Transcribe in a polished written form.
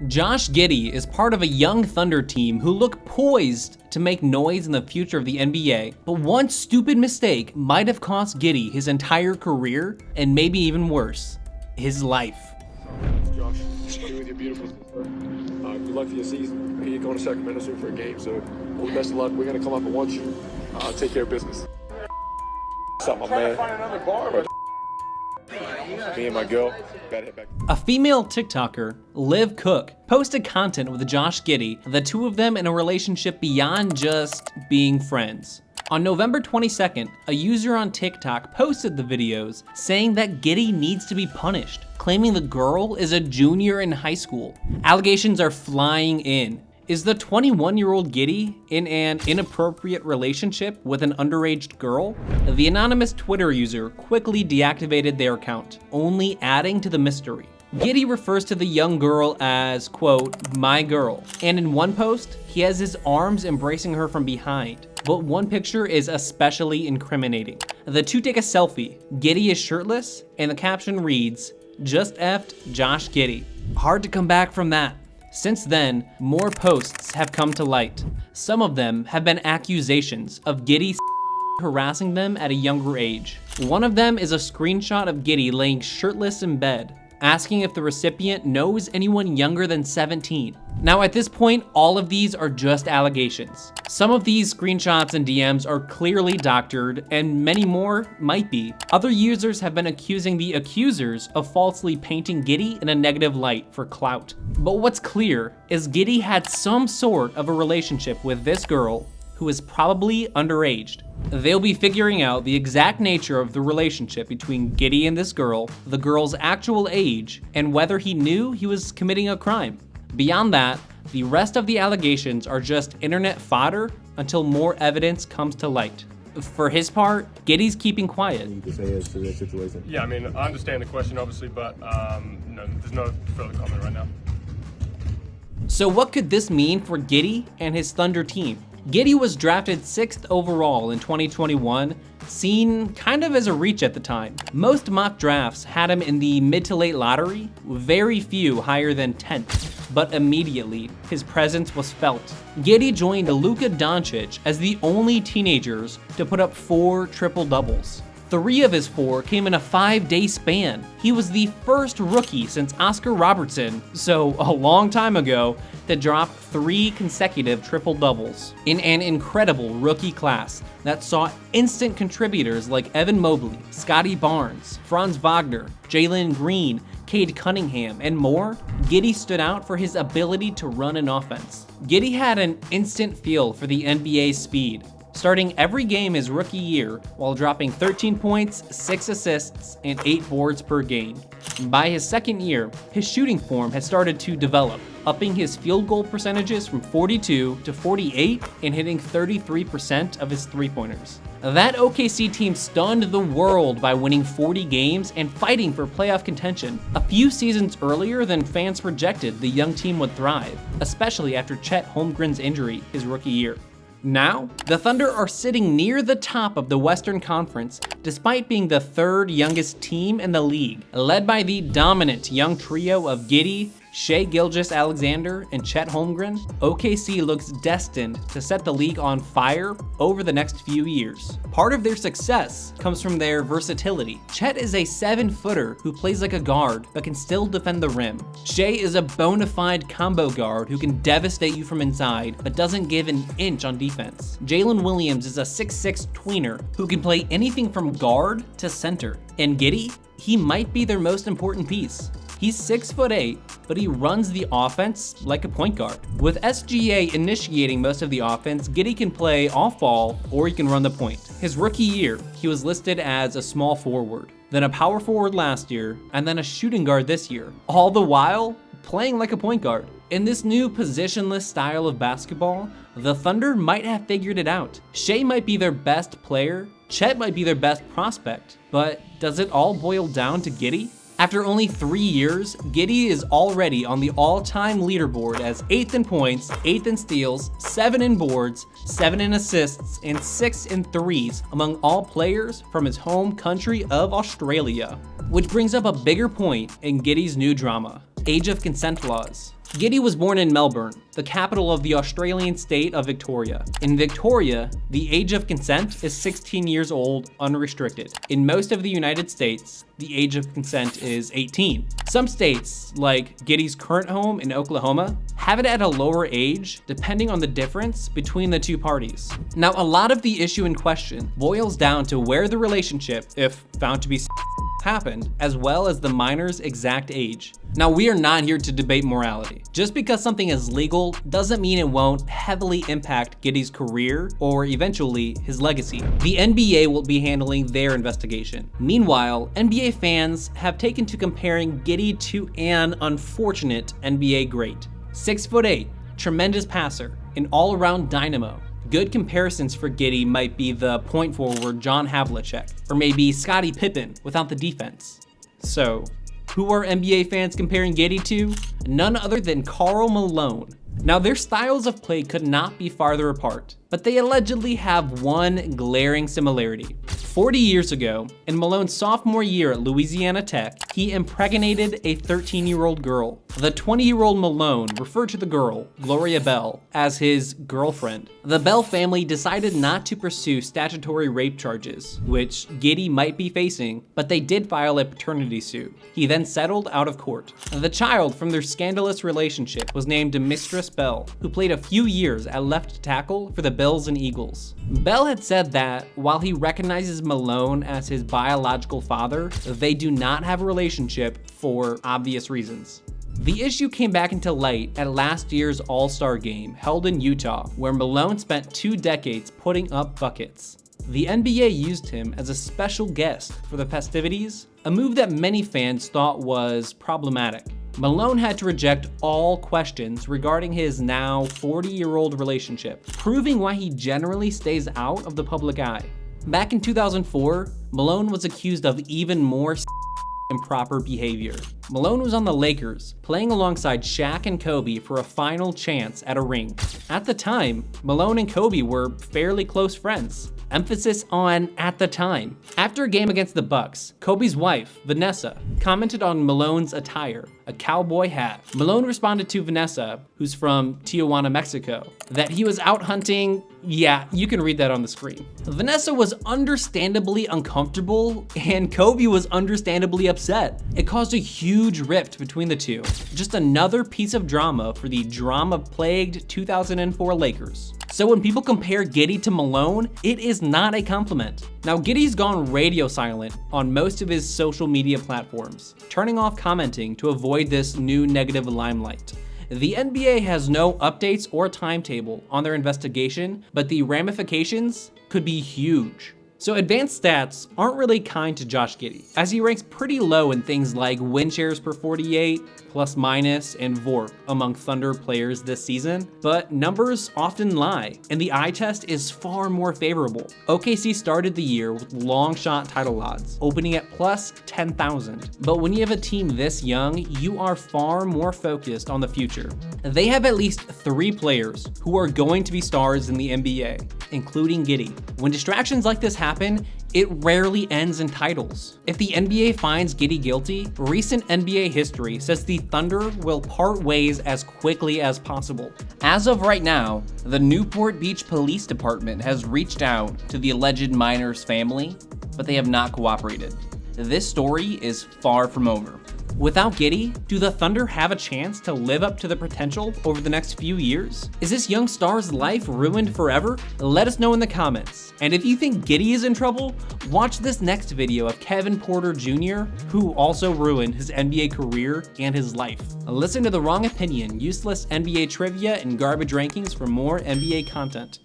Josh Giddey is part of a young Thunder team who look poised to make noise in the future of the NBA, but one stupid mistake might have cost Giddy his entire career, and maybe even worse, his life. Josh, be with your beautiful sister. Good luck for your season. You're going to Sacramento soon for a game, so all the best of luck. We're going to come up and watch you. Take care of business. What's up, my man? Find another bar, but me and my girl, gotta head back. A female TikToker, Liv Cook, posted content with Josh Giddey, the two of them in a relationship beyond just being friends. On November 22nd, a user on TikTok posted the videos saying that Giddy needs to be punished, claiming the girl is a junior in high school. Allegations are flying in. Is the 21-year-old Giddy in an inappropriate relationship with an underage girl? The anonymous Twitter user quickly deactivated their account, only adding to the mystery. Giddy refers to the young girl as, quote, my girl, and in one post, he has his arms embracing her from behind. But one picture is especially incriminating. The two take a selfie. Giddy is shirtless, and the caption reads, just effed Josh Giddey. Hard to come back from that. Since then, more posts have come to light. Some of them have been accusations of Giddy harassing them at a younger age. One of them is a screenshot of Giddy laying shirtless in bed, asking if the recipient knows anyone younger than 17. Now at this point, all of these are just allegations. Some of these screenshots and DMs are clearly doctored, and many more might be. Other users have been accusing the accusers of falsely painting Giddy in a negative light for clout. But what's clear is Giddy had some sort of a relationship with this girl who is probably underage. They'll be figuring out the exact nature of the relationship between Giddy and this girl, the girl's actual age, and whether he knew he was committing a crime. Beyond that, the rest of the allegations are just internet fodder until more evidence comes to light. For his part, Giddy's keeping quiet. You can say as to the situation. Yeah, I mean, I understand the question, obviously, but no, there's no further comment right now. So what could this mean for Giddy and his Thunder team? Giddy was drafted 6th overall in 2021, seen kind of as a reach at the time. Most mock drafts had him in the mid to late lottery, very few higher than 10th, but immediately his presence was felt. Giddy joined Luka Doncic as the only teenagers to put up 4 triple-doubles. 3 of his 4 came in a 5-day span. He was the first rookie since Oscar Robertson, so a long time ago, to drop 3 consecutive triple-doubles in an incredible rookie class that saw instant contributors like Evan Mobley, Scotty Barnes, Franz Wagner, Jalen Green, Cade Cunningham, and more. Giddy stood out for his ability to run an offense. Giddy had an instant feel for the NBA's speed, starting every game his rookie year while dropping 13 points, 6 assists, and 8 boards per game. By his second year, his shooting form had started to develop, upping his field goal percentages from 42 to 48 and hitting 33% of his three-pointers. That OKC team stunned the world by winning 40 games and fighting for playoff contention. A few seasons earlier than fans projected the young team would thrive, especially after Chet Holmgren's injury his rookie year. Now, the Thunder are sitting near the top of the Western Conference, despite being the 3rd youngest team in the league. Led by the dominant young trio of Giddy, Shai Gilgeous-Alexander, and Chet Holmgren, OKC looks destined to set the league on fire over the next few years. Part of their success comes from their versatility. Chet is a 7-footer who plays like a guard but can still defend the rim. Shai is a bona fide combo guard who can devastate you from inside but doesn't give an inch on defense. Jalen Williams is a 6'6" tweener who can play anything from guard to center. And Giddy, he might be their most important piece. He's 6'8", but he runs the offense like a point guard. With SGA initiating most of the offense, Giddy can play off ball or he can run the point. His rookie year, he was listed as a small forward, then a power forward last year, and then a shooting guard this year, all the while playing like a point guard. In this new positionless style of basketball, the Thunder might have figured it out. Shai might be their best player, Chet might be their best prospect, but does it all boil down to Giddy? After only 3 years, Giddy is already on the all-time leaderboard as 8th in points, 8th in steals, 7 in boards, 7 in assists, and 6 in threes among all players from his home country of Australia. Which brings up a bigger point in Giddy's new drama. Age of consent laws. Giddy was born in Melbourne, the capital of the Australian state of Victoria. In Victoria, the age of consent is 16 years old, unrestricted. In most of the United States, the age of consent is 18. Some states, like Giddy's current home in Oklahoma, have it at a lower age, depending on the difference between the two parties. Now, a lot of the issue in question boils down to where the relationship, if found to be happened, as well as the minor's exact age. Now, we are not here to debate morality. Just because something is legal doesn't mean it won't heavily impact Giddy's career or eventually his legacy. The NBA will be handling their investigation. Meanwhile, NBA fans have taken to comparing Giddy to an unfortunate NBA great. 6'8", tremendous passer, an all-around dynamo. Good comparisons for Giddy might be the point forward John Havlicek, or maybe Scottie Pippen without the defense. So, who are NBA fans comparing Giddy to? None other than Karl Malone. Now, their styles of play could not be farther apart, but they allegedly have one glaring similarity. 40 years ago, in Malone's sophomore year at Louisiana Tech, he impregnated a 13-year-old girl. The 20-year-old Malone referred to the girl, Gloria Bell, as his girlfriend. The Bell family decided not to pursue statutory rape charges, which Giddy might be facing, but they did file a paternity suit. He then settled out of court. The child from their scandalous relationship was named Mistress Bell, who played a few years at left tackle for the Bills and Eagles. Bell had said that while he recognizes Malone as his biological father, they do not have a relationship for obvious reasons. The issue came back into light at last year's All-Star game held in Utah, where Malone spent 2 decades putting up buckets. The NBA used him as a special guest for the festivities, a move that many fans thought was problematic. Malone had to reject all questions regarding his now 40-year-old relationship, proving why he generally stays out of the public eye. Back in 2004, Malone was accused of even more improper behavior. Malone was on the Lakers, playing alongside Shaq and Kobe for a final chance at a ring. At the time, Malone and Kobe were fairly close friends. Emphasis on at the time. After a game against the Bucks, Kobe's wife, Vanessa, commented on Malone's attire, a cowboy hat. Malone responded to Vanessa, who's from Tijuana, Mexico, that he was out hunting. Yeah, you can read that on the screen. Vanessa was understandably uncomfortable, and Kobe was understandably upset. It caused a huge rift between the two. Just another piece of drama for the drama-plagued 2004 Lakers. So when people compare Giddy to Malone, it is not a compliment. Now, Giddy's gone radio silent on most of his social media platforms, turning off commenting to avoid this new negative limelight. The NBA has no updates or timetable on their investigation, but the ramifications could be huge. So advanced stats aren't really kind to Josh Giddey, as he ranks pretty low in things like win shares per 48, plus minus, and VORP among Thunder players this season, but numbers often lie, and the eye test is far more favorable. OKC started the year with long shot title odds, opening at plus 10,000, but when you have a team this young, you are far more focused on the future. They have at least 3 players who are going to be stars in the NBA, including Giddy. When distractions like this happen, it rarely ends in titles. If the NBA finds Giddy guilty, recent NBA history says the Thunder will part ways as quickly as possible. As of right now, the Newport Beach Police Department has reached out to the alleged minor's family, but they have not cooperated. This story is far from over. Without Giddy, do the Thunder have a chance to live up to the potential over the next few years? Is this young star's life ruined forever? Let us know in the comments. And if you think Giddy is in trouble, watch this next video of Kevin Porter Jr., who also ruined his NBA career and his life. Listen to The Wrong Opinion, useless NBA trivia, and garbage rankings for more NBA content.